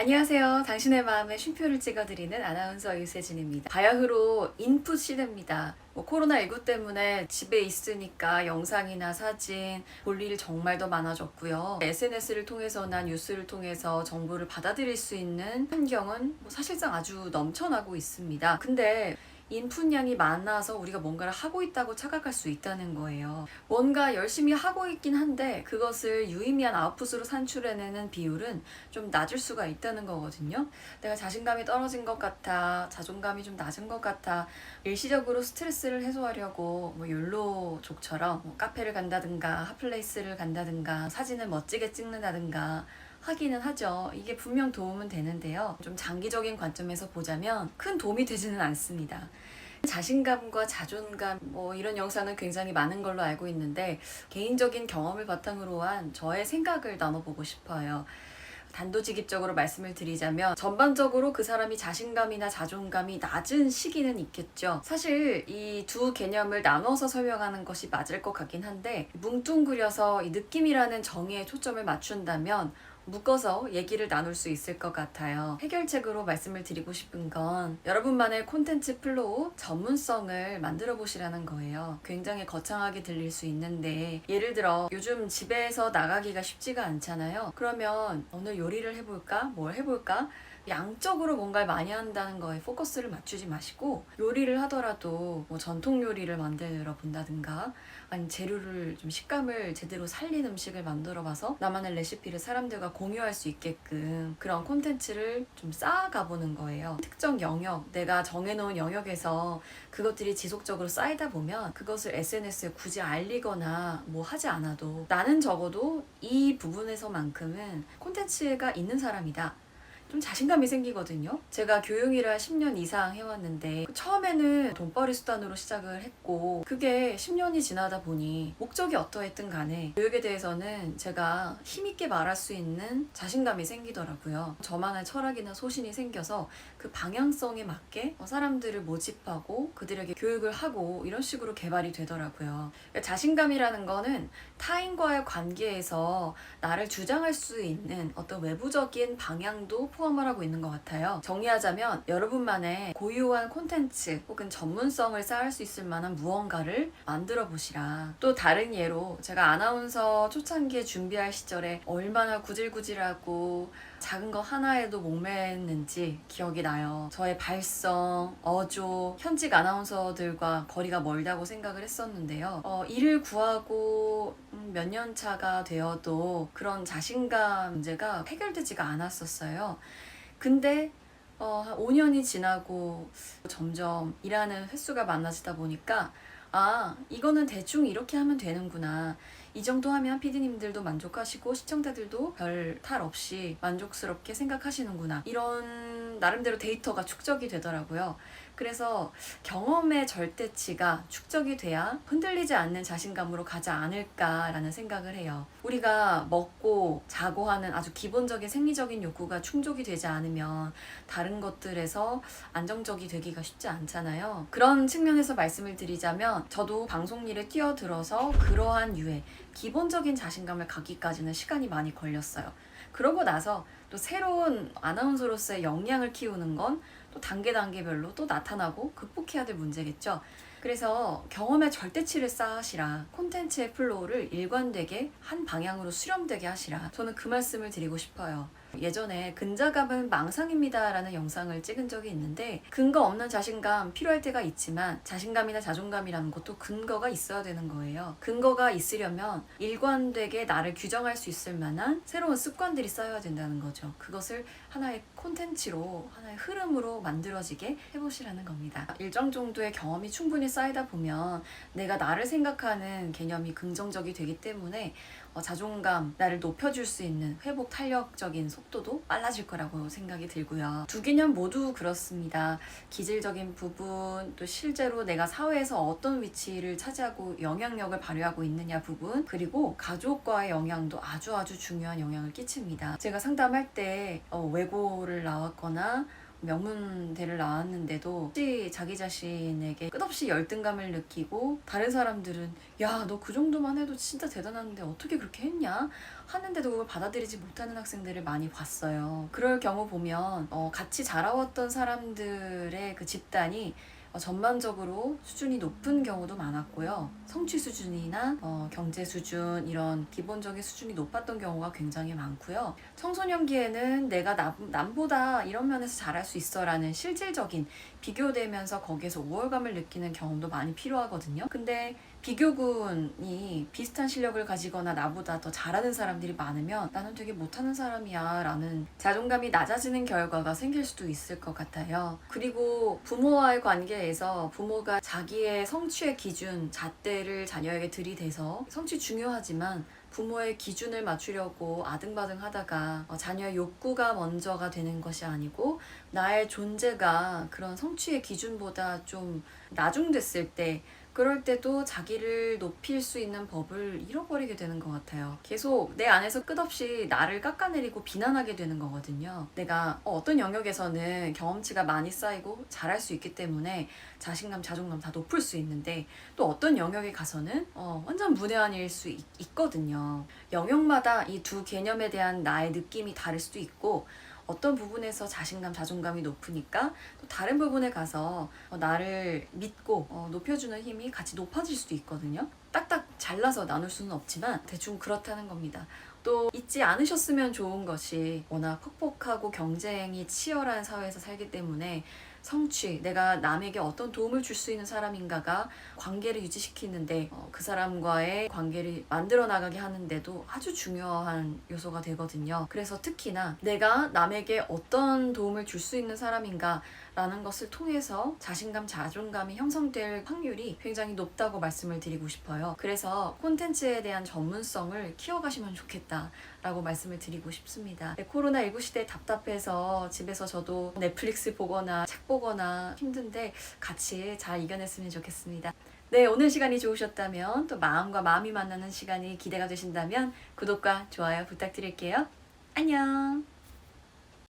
안녕하세요. 당신의 마음에 쉼표를 찍어드리는 아나운서 유세진입니다. 바야흐로 인풋 시대입니다. 코로나19 때문에 집에 있으니까 영상이나 사진 볼 일이 정말 더 많아졌고요. SNS를 통해서나 뉴스를 통해서 정보를 받아들일 수 있는 환경은 사실상 아주 넘쳐나고 있습니다. 근데 인풋량이 많아서 우리가 뭔가를 하고 있다고 착각할 수 있다는 거예요. 뭔가 열심히 하고 있긴 한데 그것을 유의미한 아웃풋으로 산출해내는 비율은 좀 낮을 수가 있다는 거거든요. 내가 자신감이 떨어진 것 같아, 자존감이 좀 낮은 것 같아, 일시적으로 스트레스를 해소하려고 욜로족처럼 카페를 간다든가 핫플레이스를 간다든가 사진을 멋지게 찍는다든가 하기는 하죠. 이게 분명 도움은 되는데요. 좀 장기적인 관점에서 보자면 큰 도움이 되지는 않습니다. 자신감과 자존감 이런 영상은 굉장히 많은 걸로 알고 있는데 개인적인 경험을 바탕으로 한 저의 생각을 나눠보고 싶어요. 단도직입적으로 말씀을 드리자면 전반적으로 그 사람이 자신감이나 자존감이 낮은 시기는 있겠죠. 사실 이 두 개념을 나눠서 설명하는 것이 맞을 것 같긴 한데 뭉뚱그려서 이 느낌이라는 정의에 초점을 맞춘다면 묶어서 얘기를 나눌 수 있을 것 같아요. 해결책으로 말씀을 드리고 싶은 건 여러분만의 콘텐츠 플로우 전문성을 만들어 보시라는 거예요. 굉장히 거창하게 들릴 수 있는데 예를 들어 요즘 집에서 나가기가 쉽지가 않잖아요. 그러면 오늘 요리를 해볼까? 뭘 해볼까? 양적으로 뭔가를 많이 한다는 거에 포커스를 맞추지 마시고 요리를 하더라도 전통 요리를 만들어 본다든가 아니면 재료를 좀 식감을 제대로 살린 음식을 만들어 봐서 나만의 레시피를 사람들과 공유할 수 있게끔 그런 콘텐츠를 좀 쌓아가 보는 거예요. 특정 영역, 내가 정해놓은 영역에서 그것들이 지속적으로 쌓이다 보면 그것을 SNS에 굳이 알리거나 하지 않아도 나는 적어도 이 부분에서만큼은 콘텐츠가 있는 사람이다. 좀 자신감이 생기거든요. 제가 교육일을 10년 이상 해왔는데 처음에는 돈벌이 수단으로 시작을 했고 그게 10년이 지나다 보니 목적이 어떠했든 간에 교육에 대해서는 제가 힘있게 말할 수 있는 자신감이 생기더라고요. 저만의 철학이나 소신이 생겨서 그 방향성에 맞게 사람들을 모집하고 그들에게 교육을 하고 이런 식으로 개발이 되더라고요. 그러니까 자신감이라는 거는 타인과의 관계에서 나를 주장할 수 있는 어떤 외부적인 방향도 포함을 하고 있는 것 같아요. 정리하자면 여러분만의 고유한 콘텐츠 혹은 전문성을 쌓을 수 있을 만한 무언가를 만들어 보시라. 또 다른 예로 제가 아나운서 초창기에 준비할 시절에 얼마나 구질구질하고 작은 거 하나에도 목맸는지 기억이 나요. 저의 발성, 어조, 현직 아나운서들과 거리가 멀다고 생각을 했었는데요. 일을 구하고 몇 년 차가 되어도 그런 자신감 문제가 해결되지가 않았었어요. 근데 한 5년이 지나고 점점 일하는 횟수가 많아지다 보니까 이거는 대충 이렇게 하면 되는구나. 이 정도 하면 PD님들도 만족하시고 시청자들도 별 탈 없이 만족스럽게 생각하시는구나. 이런 나름대로 데이터가 축적이 되더라고요. 그래서 경험의 절대치가 축적이 돼야 흔들리지 않는 자신감으로 가지 않을까라는 생각을 해요. 우리가 먹고 자고 하는 아주 기본적인 생리적인 욕구가 충족이 되지 않으면 다른 것들에서 안정적이 되기가 쉽지 않잖아요. 그런 측면에서 말씀을 드리자면 저도 방송 일에 뛰어들어서 그러한 유의 기본적인 자신감을 갖기까지는 시간이 많이 걸렸어요. 그러고 나서 또 새로운 아나운서로서의 역량을 키우는 건 또 단계별로 또 나타나고 극복해야 될 문제겠죠. 그래서 경험의 절대치를 쌓으시라. 콘텐츠의 플로우를 일관되게 한 방향으로 수렴되게 하시라. 저는 그 말씀을 드리고 싶어요. 예전에 근자감은 망상입니다 라는 영상을 찍은 적이 있는데 근거 없는 자신감 필요할 때가 있지만 자신감이나 자존감이라는 것도 근거가 있어야 되는 거예요. 근거가 있으려면 일관되게 나를 규정할 수 있을 만한 새로운 습관들이 쌓여야 된다는 거죠. 그것을 하나의 콘텐츠로 하나의 흐름으로 만들어지게 해보시라는 겁니다. 일정 정도의 경험이 충분히 쌓이다 보면 내가 나를 생각하는 개념이 긍정적이 되기 때문에 자존감, 나를 높여줄 수 있는 회복 탄력적인 속도도 빨라질 거라고 생각이 들고요. 두 개념 모두 그렇습니다. 기질적인 부분, 또 실제로 내가 사회에서 어떤 위치를 차지하고 영향력을 발휘하고 있느냐 부분, 그리고 가족과의 영향도 아주 중요한 영향을 끼칩니다. 제가 상담할 때 외고를 나왔거나 명문대를 나왔는데도 혹시 자기 자신에게 끝없이 열등감을 느끼고 다른 사람들은 야, 너 그 정도만 해도 진짜 대단한데 어떻게 그렇게 했냐? 하는데도 그걸 받아들이지 못하는 학생들을 많이 봤어요. 그럴 경우 보면 같이 자라왔던 사람들의 그 집단이 전반적으로 수준이 높은 경우도 많았고요. 성취 수준이나 경제 수준 이런 기본적인 수준이 높았던 경우가 굉장히 많고요. 청소년기에는 내가 남보다 이런 면에서 잘할 수 있어 라는 실질적인 비교되면서 거기에서 우월감을 느끼는 경험도 많이 필요하거든요. 근데 비교군이 비슷한 실력을 가지거나 나보다 더 잘하는 사람들이 많으면 나는 되게 못하는 사람이야 라는 자존감이 낮아지는 결과가 생길 수도 있을 것 같아요. 그리고 부모와의 관계에서 부모가 자기의 성취의 기준, 잣대를 자녀에게 들이대서 성취 중요하지만 부모의 기준을 맞추려고 아등바등 하다가 자녀의 욕구가 먼저가 되는 것이 아니고 나의 존재가 그런 성취의 기준보다 좀 나중됐을 때 그럴 때도 자기를 높일 수 있는 법을 잃어버리게 되는 것 같아요. 계속 내 안에서 끝없이 나를 깎아내리고 비난하게 되는 거거든요. 내가 어떤 영역에서는 경험치가 많이 쌓이고 잘할 수 있기 때문에 자신감, 자존감 다 높을 수 있는데 또 어떤 영역에 가서는 완전 문외한일 수 있거든요. 영역마다 이 두 개념에 대한 나의 느낌이 다를 수도 있고 어떤 부분에서 자신감, 자존감이 높으니까 또 다른 부분에 가서 나를 믿고 높여주는 힘이 같이 높아질 수도 있거든요. 딱딱 잘라서 나눌 수는 없지만 대충 그렇다는 겁니다. 또 잊지 않으셨으면 좋은 것이 워낙 퍽퍽하고 경쟁이 치열한 사회에서 살기 때문에 성취, 내가 남에게 어떤 도움을 줄 수 있는 사람인가가 관계를 유지시키는데 그 사람과의 관계를 만들어 나가게 하는데도 아주 중요한 요소가 되거든요. 그래서 특히나 내가 남에게 어떤 도움을 줄 수 있는 사람인가 라는 것을 통해서 자신감, 자존감이 형성될 확률이 굉장히 높다고 말씀을 드리고 싶어요. 그래서 콘텐츠에 대한 전문성을 키워가시면 좋겠다 라고 말씀을 드리고 싶습니다. 코로나19 시대에 답답해서 집에서 저도 넷플릭스 보거나 책 보거나 힘든데 같이 잘 이겨냈으면 좋겠습니다. 네, 오늘 시간이 좋으셨다면 또 마음과 마음이 만나는 시간이 기대가 되신다면 구독과 좋아요 부탁드릴게요. 안녕.